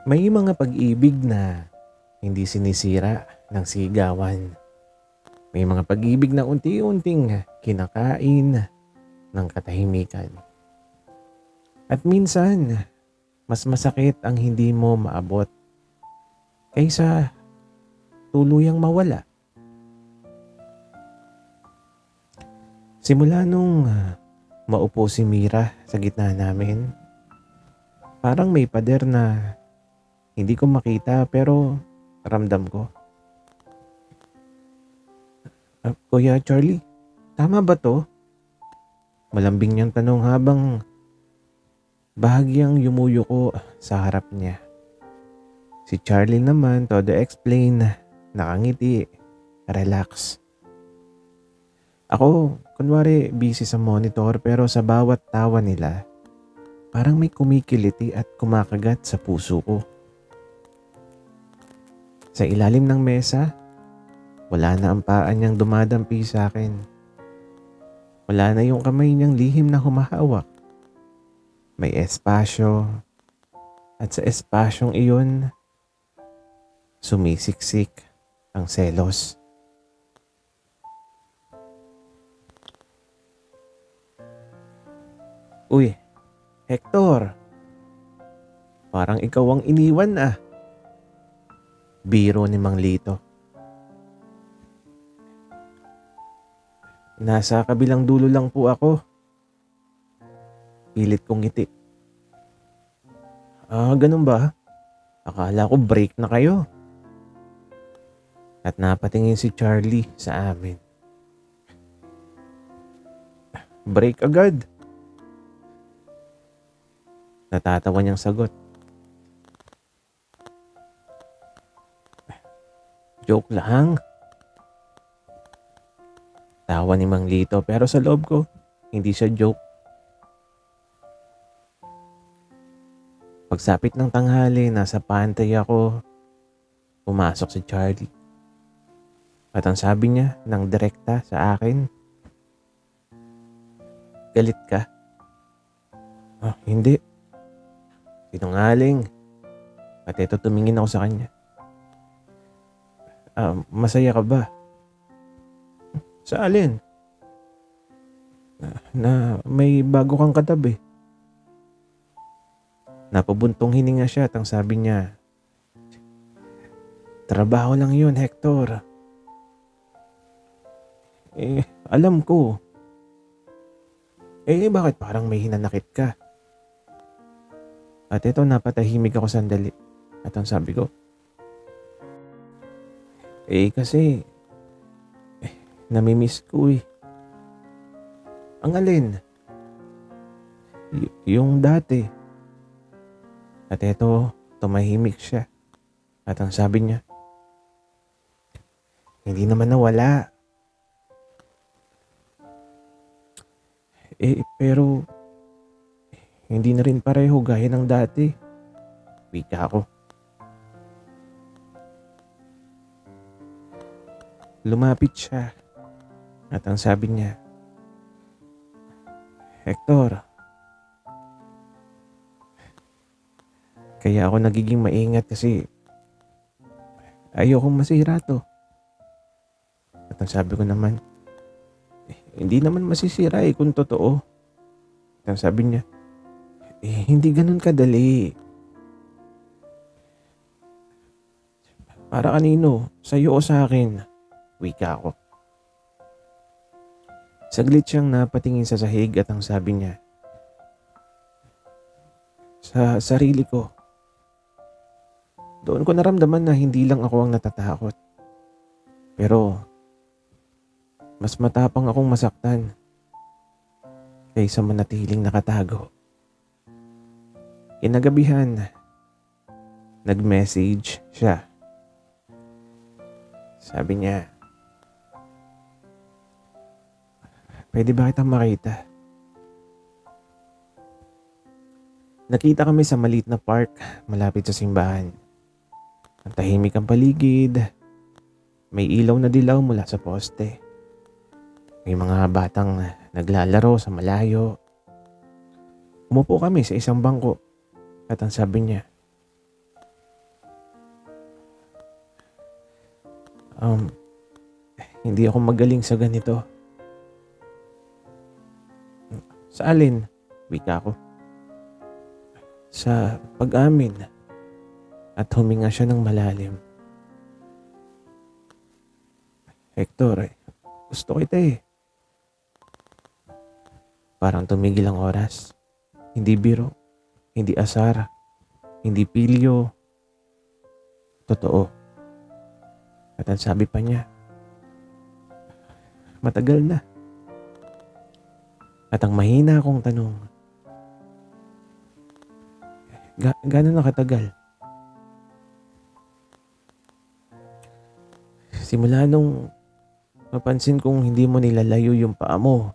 May mga pag-ibig na hindi sinisira ng sigawan. May mga pag-ibig na unti-unting kinakain ng katahimikan. At minsan, mas masakit ang hindi mo maabot kaysa tuluyang mawala. Simula nung maupo si Mira sa gitna namin, parang may pader na hindi ko makita pero ramdam ko. Kuya Charlie, tama ba to? Malambing niyang tanong habang bahagyang yumuyo ko sa harap niya. Si Charlie naman todo explain, nakangiti, relax. Ako, kunwari busy sa monitor pero sa bawat tawa nila, parang may kumikiliti at kumakagat sa puso ko. Sa ilalim ng mesa, wala na ang paa niyang dumadampi sa akin. Wala na yung kamay niyang lihim na humahawak. May espasyo at sa espasyong iyon, sumisiksik ang selos. Uy, Hector, parang ikaw ang iniwan ah. Biro ni Mang Lito. Nasa kabilang dulo lang po ako. Pilit kong ngiti. Ganun ba? Akala ko break na kayo. At napatingin si Charlie sa amin. Break agad. Natatawa niyang sagot. Joke lang. Tawa ni Mang Lito pero sa loob ko, hindi siya joke. Pagsapit ng tanghali, nasa pantay ako, pumasok si Charlie. At ang sabi niya ng direkta sa akin, galit ka? Hindi. Sinungaling. At ito tumingin ako sa kanya. Masaya ka ba? Sa alin? Na may bago kang katabi. Napabuntong hininga siya at ang sabi niya, trabaho lang yun, Hector. Alam ko. Bakit parang may hinanakit ka? At ito napatahimik ako sandali. At ang sabi ko, kasi namimiss ko eh. Ang alin? Yung dati. At eto, tumahimik siya. At ang sabi niya, hindi naman nawala. Pero hindi na rin pareho gaya ng dati. Wika ako. Lumapit siya. At ang sabi niya, Hector, kaya ako nagiging maingat kasi ayokong masira to. At ang sabi ko naman, hindi naman masisira kung totoo. At ang sabi niya, hindi ganun kadali. Para kanino? Sa'yo o sa akin? Wika ako. Saglit siyang napatingin sa sahig at ang sabi niya, sa sarili ko. Doon ko naramdaman na hindi lang ako ang natatakot. Pero mas matapang akong masaktan kaysa manatiling nakatago. Kinagabihan, nag-message siya. Sabi niya, pwede ba kitang makita? Nakita kami sa maliit na park malapit sa simbahan. Ang tahimik ang paligid. May ilaw na dilaw mula sa poste. May mga batang naglalaro sa malayo. Umupo kami sa isang bangko at ang sabi niya, Um, Hindi ako magaling sa ganito. Sa alin? Wika ko. Sa pag-amin. At huminga siya ng malalim. Hector, gusto kita eh. Parang tumigil ang oras. Hindi biro, hindi asar, hindi pilyo. Totoo. At ang sabi pa niya, matagal na. At ang mahina kong tanong, gano'n na katagal? Simula nung mapansin kong hindi mo nilalayo yung paa mo.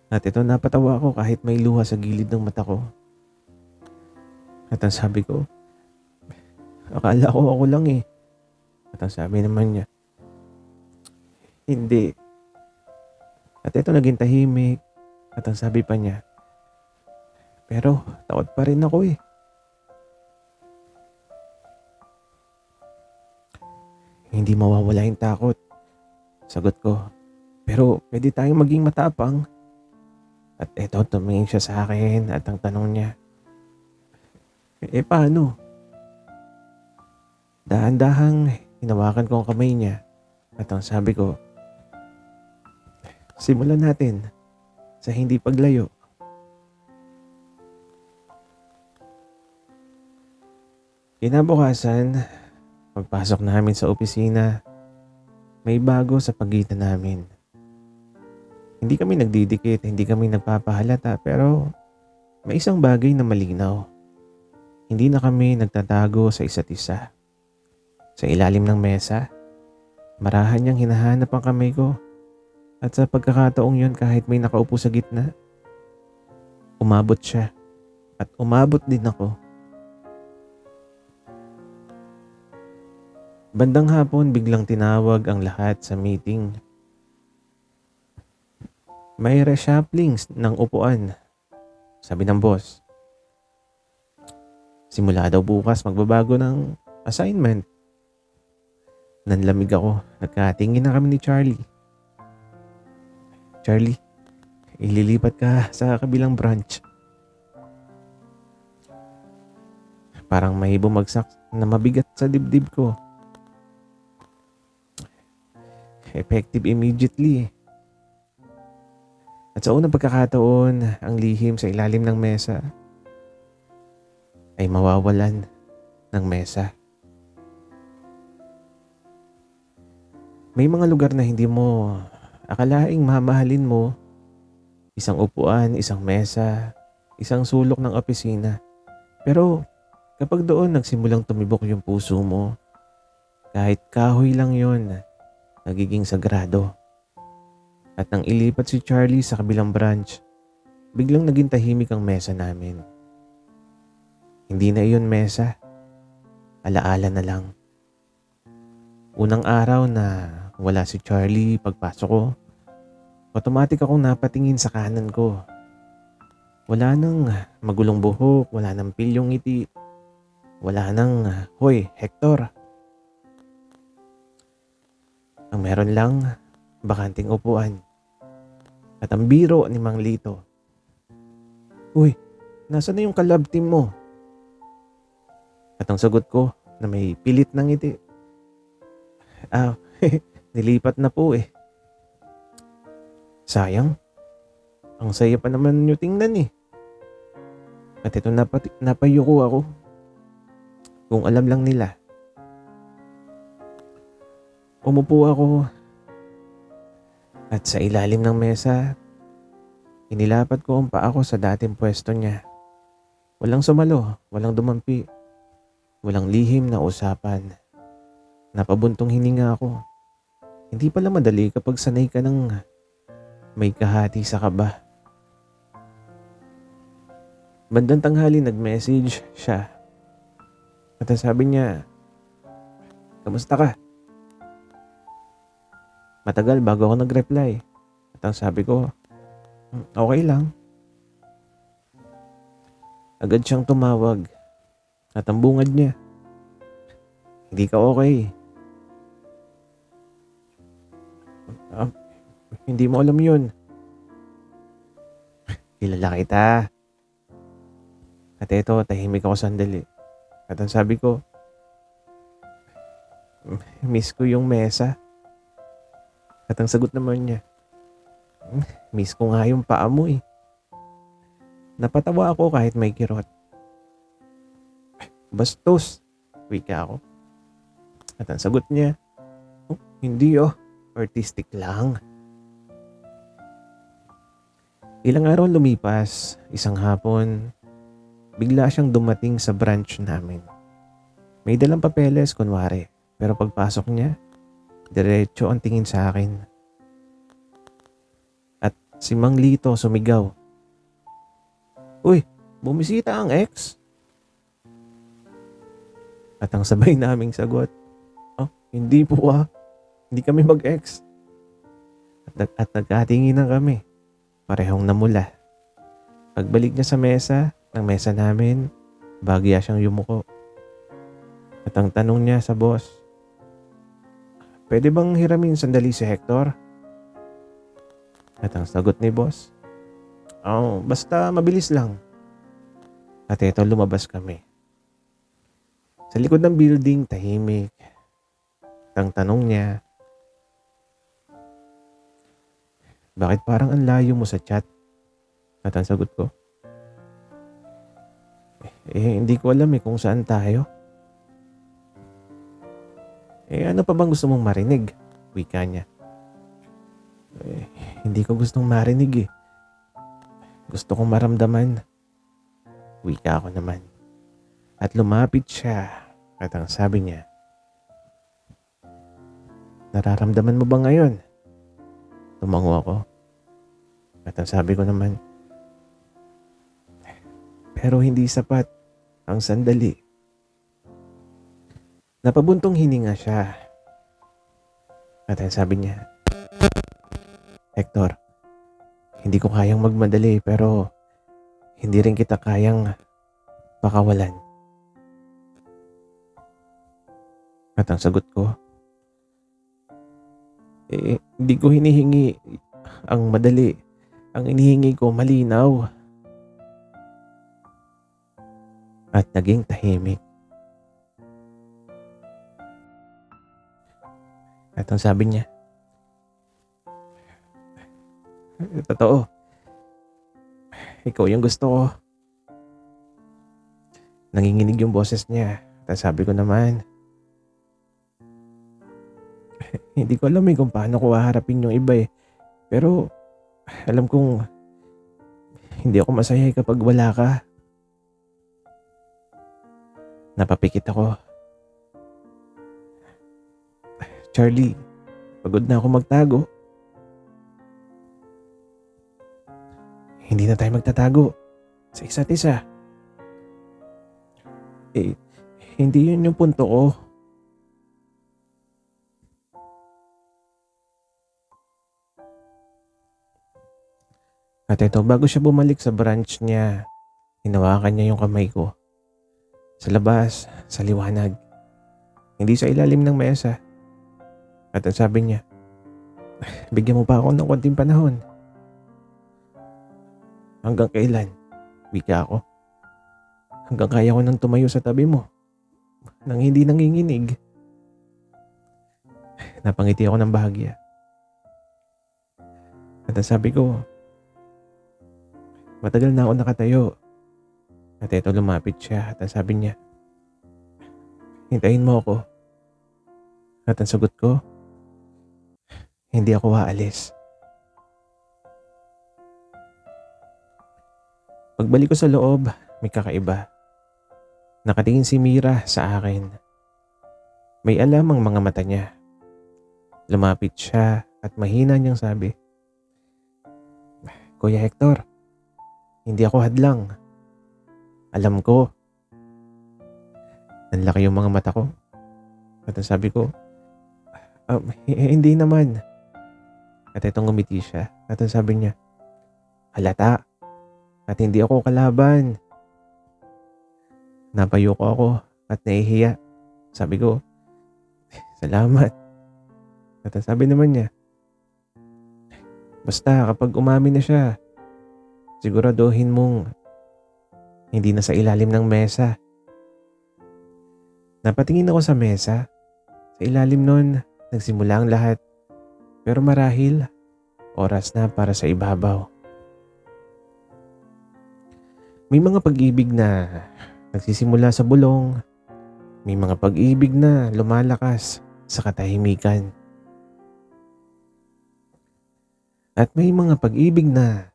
At ito napatawa ko kahit may luha sa gilid ng mata ko. At ang sabi ko, akala ko ako lang eh. At ang sabi naman niya, hindi. At ito naging tahimik. At ang sabi pa niya, pero takot pa rin ako eh. Hindi mawawala yung takot. Sagot ko, pero pwede tayong maging matapang. At eto tumingin siya sa akin at ang tanong niya, paano? Dahan-dahang hinawakan ko ang kamay niya at ang sabi ko, simulan natin sa hindi paglayo. Kinabukasan, pagpasok namin sa opisina, may bago sa pagitan namin. Hindi kami nagdidikit, hindi kami nagpapahalata pero may isang bagay na malinaw. Hindi na kami nagtatago sa isa't isa. Sa ilalim ng mesa, marahan niyang hinahanap ang kamay ko. At sa pagkakataong yun kahit may nakaupo sa gitna, umabot siya at umabot din ako. Bandang hapon biglang tinawag ang lahat sa meeting. May reshufflings ng upuan, sabi ng boss. Simula daw bukas magbabago ng assignment. Nanlamig ako, nagkatingin na kami ni Charlie. Charlie, ililipat ka sa kabilang branch. Parang may bumagsak na mabigat sa dibdib ko. Effective immediately. At sa unang pagkakataon, ang lihim sa ilalim ng mesa ay mawawalan ng mesa. May mga lugar na hindi mo akalaing mamahalin mo, isang upuan, isang mesa, isang sulok ng opisina. Pero kapag doon nagsimulang tumibok yung puso mo, kahit kahoy lang yon, nagiging sagrado. At nang ilipat si Charlie sa kabilang branch, biglang naging tahimik ang mesa namin. Hindi na iyon mesa, alaala na lang. Unang araw na wala si Charlie pagpasok ko, automatic akong napatingin sa kanan ko. Wala nang magulong buhok, wala nang pilyong ngiti, wala nang, hoy, Hector. Ang meron lang, bakanting upuan. At ang biro ni Mang Lito. Uy, nasaan na yung kalab team mo? At ang sagot ko na may pilit ng ngiti. Nilipat na po eh. Sayang. Ang saya pa naman nyo tingnan eh. At ito napayuko ako. Kung alam lang nila. Umupo ako. At sa ilalim ng mesa, inilapat ko ang paa ko sa dating pwesto niya. Walang sumalo, walang dumampi, walang lihim na usapan. Napabuntong hininga ako. Hindi pala madali kapag sanay ka ng may kahati sa kaba. Bandang tanghali nag-message siya. At sabi niya, kamusta ka? Matagal bago ako nag-reply. At ang sabi ko, okay lang. Agad siyang tumawag. At ang bungad niya, Hindi ka okay. Ah, hindi mo alam yun. Kilala kita. At eto, tahimik ako sandali. At ang sabi ko, miss ko yung mesa. At ang sagot naman niya, miss ko nga yung paa mo eh. Napatawa ako kahit may kirot. Bastos, wika ako. At ang sagot niya, "Oh, hindi oh, artistic lang." Ilang araw lumipas, isang hapon, bigla siyang dumating sa branch namin. May dalang papeles kunwari, pero pagpasok niya, diretso ang tingin sa akin. At si Mang Lito sumigaw, "Uy, bumisita ang ex?" At ang sabay naming sagot, "Oh, hindi po ah, hindi kami mag-ex." At nagkatinginan kami, parehong namula. Pagbalik niya sa mesa namin, bagya siyang yumuko. At ang tanong niya sa boss, "Pwede bang hiramin sandali si Hector?" At ang sagot ni boss, "Oh, basta mabilis lang." At eto lumabas kami. Sa likod ng building, tahimik. At ang tanong niya, "Bakit parang ang layo mo sa chat?" At ang sagot ko, hindi ko alam kung saan tayo." Ano pa bang gusto mong marinig?" Wika niya. "Eh, hindi ko gustong marinig eh. Gusto kong maramdaman." Wika ako naman. At lumapit siya at ang sabi niya, "Nararamdaman mo ba ngayon?" Tumango ako at ang sabi ko naman, "Pero hindi sapat ang sandali." Napabuntong hininga siya at ang sabi niya, "Hector, hindi ko kayang magmadali pero hindi rin kita kayang pakawalan." At ang sagot ko, hindi ko hinihingi ang madali. Ang inihingi ko malinaw." At naging tahimik. At ang sabi niya, "Totoo, ikaw yung gusto ko." Nanginginig yung boses niya. At ang sabi ko naman, hindi ko alam kung paano ko haharapin yung iba eh. Pero alam kong hindi ako masaya kapag wala ka. Napapikit ako. "Charlie, pagod na ako magtago." "Hindi na tayo magtatago sa isa't isa." Eh, hindi yun yung punto ko." At ito, bago siya bumalik sa branch niya, hinawakan niya yung kamay ko. Sa labas, sa liwanag. Hindi sa ilalim ng mesa. At ang sabi niya, "Bigyan mo pa ako ng konting panahon." "Hanggang kailan?" Wika ako. "Hanggang kaya ko nang tumayo sa tabi mo nang hindi nanginginig." Napangiti ako ng bahagya. At ang sabi ko, "Matagal na ako nakatayo." At ito lumapit siya at ang sabi niya, "Hintayin mo ako." At ang sagot ko, "Hindi ako aalis." Pagbalik ko sa loob, may kakaiba. Nakatingin si Mira sa akin. May alam ang mga mata niya. Lumapit siya at mahina niyang sabi, "Kuya Hector, hindi ako hadlang. Alam ko." Nanlaki yung mga mata ko. At ang sabi ko, Hindi naman." At itong ngumiti siya. At ang sabi niya, "Halata. At hindi ako kalaban." Napayuko ako at nahihiya. Sabi ko, Salamat. At ang sabi naman niya, basta kapag umamin na siya, siguraduhin mong hindi na sa ilalim ng mesa. Napatingin ako sa mesa. Sa ilalim nun, nagsimula ang lahat. Pero marahil, oras na para sa ibabaw. May mga pag-ibig na nagsisimula sa bulong. May mga pag-ibig na lumalakas sa katahimikan. At may mga pag-ibig na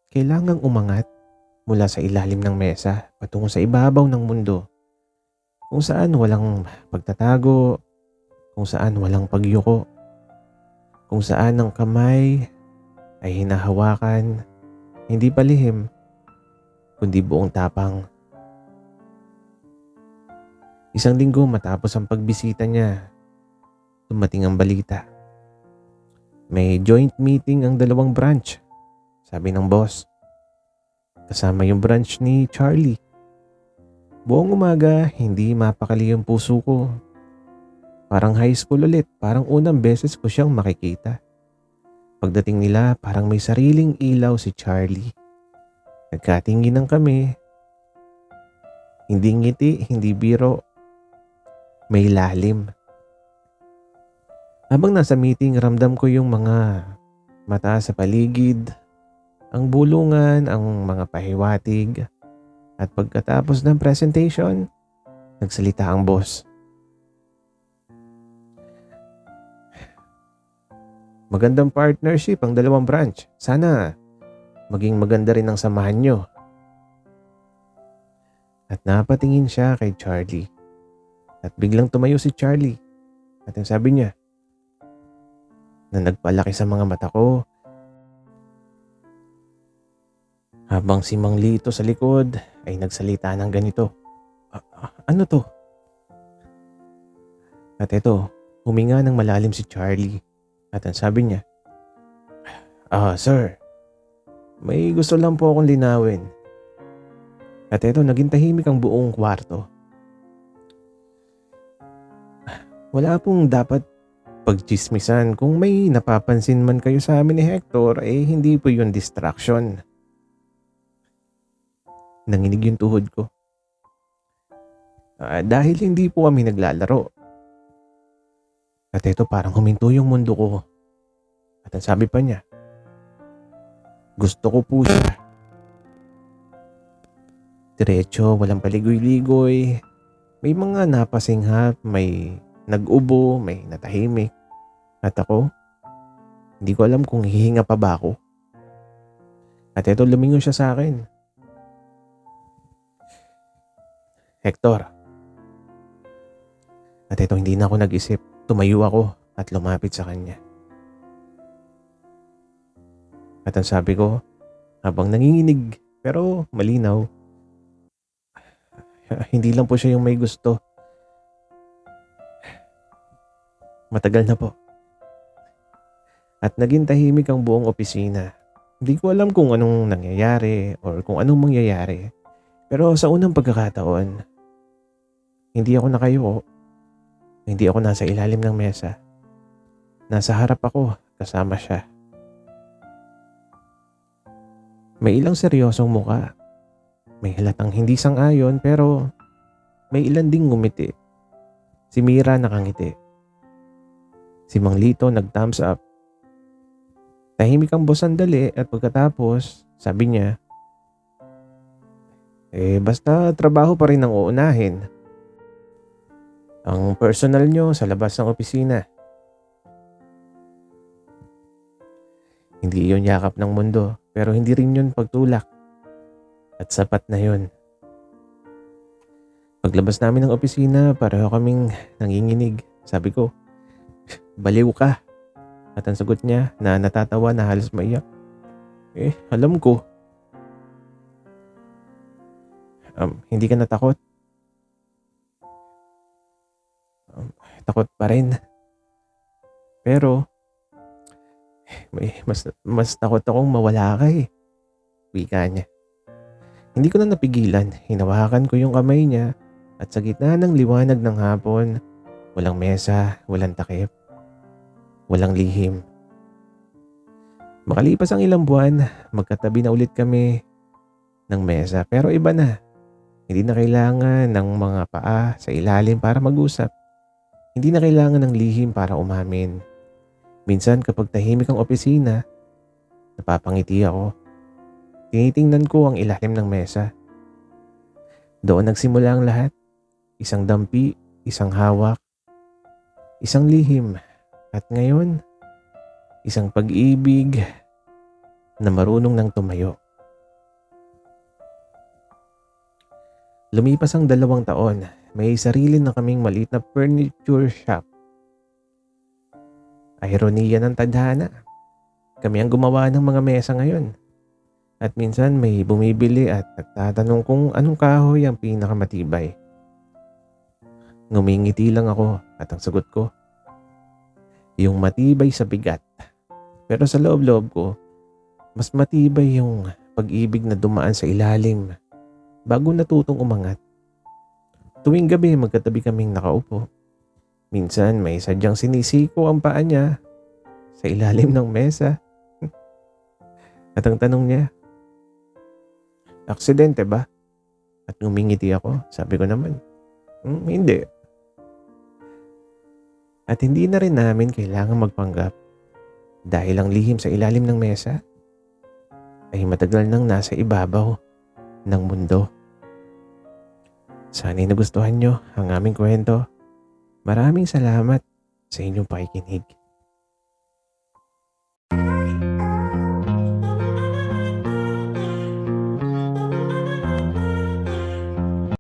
kailangang umangat mula sa ilalim ng mesa patungo sa ibabaw ng mundo. Kung saan walang pagtatago, kung saan walang pagyuko, kung saan ang kamay ay hinahawakan, hindi palihim, kundi buong tapang. Isang linggo matapos ang pagbisita niya, dumating ang balita. May joint meeting ang dalawang branch, sabi ng boss. Kasama yung branch ni Charlie. Buong umaga, hindi mapakali yung puso ko. Parang high school ulit, parang unang beses ko siyang makikita. Pagdating nila, parang may sariling ilaw si Charlie. Nagkatinginan kami. Hindi ngiti, hindi biro. May lalim. Habang nasa meeting, ramdam ko yung mga mata sa paligid, ang bulungan, ang mga pahiwatig. At pagkatapos ng presentation, nagsalita ang boss. Magandang partnership ang dalawang branch. Sana maging maganda rin ang samahan nyo. At napatingin siya kay Charlie. At biglang tumayo si Charlie. At ang sabi niya, na nagpalaki sa mga mata ko, habang si Mang Lito sa likod ay nagsalita ng ganito. Ano to? At ito, huminga ng malalim si Charlie. At ang sabi niya, sir, may gusto lang po akong linawin. At ito, naging tahimik ang buong kwarto. Wala pong dapat pagchismisan. Kung may napapansin man kayo sa amin ni Hector, hindi po yun distraction. Nanginig yung tuhod ko. Dahil hindi po kami naglalaro. At ito, parang huminto yung mundo ko. At ang sabi pa niya, gusto ko po siya. Diretso, walang paligoy-ligoy. May mga napasinghap, may nag-ubo, may natahimik. At ako, hindi ko alam kung hihinga pa ba ako. At ito, lumingon siya sa akin. Hector. At ito, hindi na ako nag-isip. Tumayo ako at lumapit sa kanya. At ang sabi ko, habang nanginginig pero malinaw, hindi lang po siya yung may gusto. Matagal na po. At naging tahimik ang buong opisina. Hindi ko alam kung anong nangyayari or kung anong mangyayari. Pero sa unang pagkakataon, hindi ako nakayuko. Hindi ako nasa ilalim ng mesa. Nasa harap ako, kasama siya. May ilang seryosong muka. May halatang hindi sang-ayon pero may ilan ding ngumiti. Si Mira nakangiti. Si Mang Lito nag-thumbs up. Tahimik ang boss sandali at pagkatapos, sabi niya, basta trabaho pa rin ang uunahin. Ang personal nyo sa labas ng opisina. Hindi yun yakap ng mundo, pero hindi rin yun pagtulak. At sapat na yun. Paglabas namin ng opisina, pareho kaming nanginginig. Sabi ko, baliw ka. At ang sagot niya na natatawa na halos maiyak. Alam ko. Hindi ka natakot? Takot pa rin. Pero, mas takot akong mawala ka eh. Wika niya. Hindi ko na napigilan. Hinawakan ko yung kamay niya at sa gitna ng liwanag ng hapon, Walang mesa, walang takip, walang lihim. Makalipas ang ilang buwan, magkatabi na ulit kami ng mesa pero iba na. Hindi na kailangan ng mga paa sa ilalim para mag-usap. Hindi na kailangan ng lihim para umamin. Minsan kapag tahimik ang opisina, napapangiti ako. Tinitingnan ko ang ilalim ng mesa. Doon nagsimula ang lahat. Isang dampi, isang hawak, isang lihim. At ngayon, isang pag-ibig na marunong nang tumayo. Lumipas ang 2 taon, may sarili na kaming maliit na furniture shop. Ironiya ng tadhana. Kami ang gumawa ng mga mesa ngayon. At minsan may bumibili at nagtatanong kung anong kahoy ang pinakamatibay. Ngumingiti lang ako at ang sagot ko, yung matibay sa bigat. Pero sa loob-loob ko, mas matibay yung pag-ibig na dumaan sa ilalim bago natutong umangat. Tuwing gabi magkatabi kaming nakaupo. Minsan may sadyang sinisiko ang paa niya sa ilalim ng mesa. At ang tanong niya, aksidente ba? At ngumingiti ako. Sabi ko naman, hindi. At hindi na rin namin kailangan magpanggap dahil ang lihim sa ilalim ng mesa ay matagal nang nasa ibabaw ng mundo. Sana'y nagustuhan nyo ang aming kwento. Maraming salamat sa inyong pakikinig.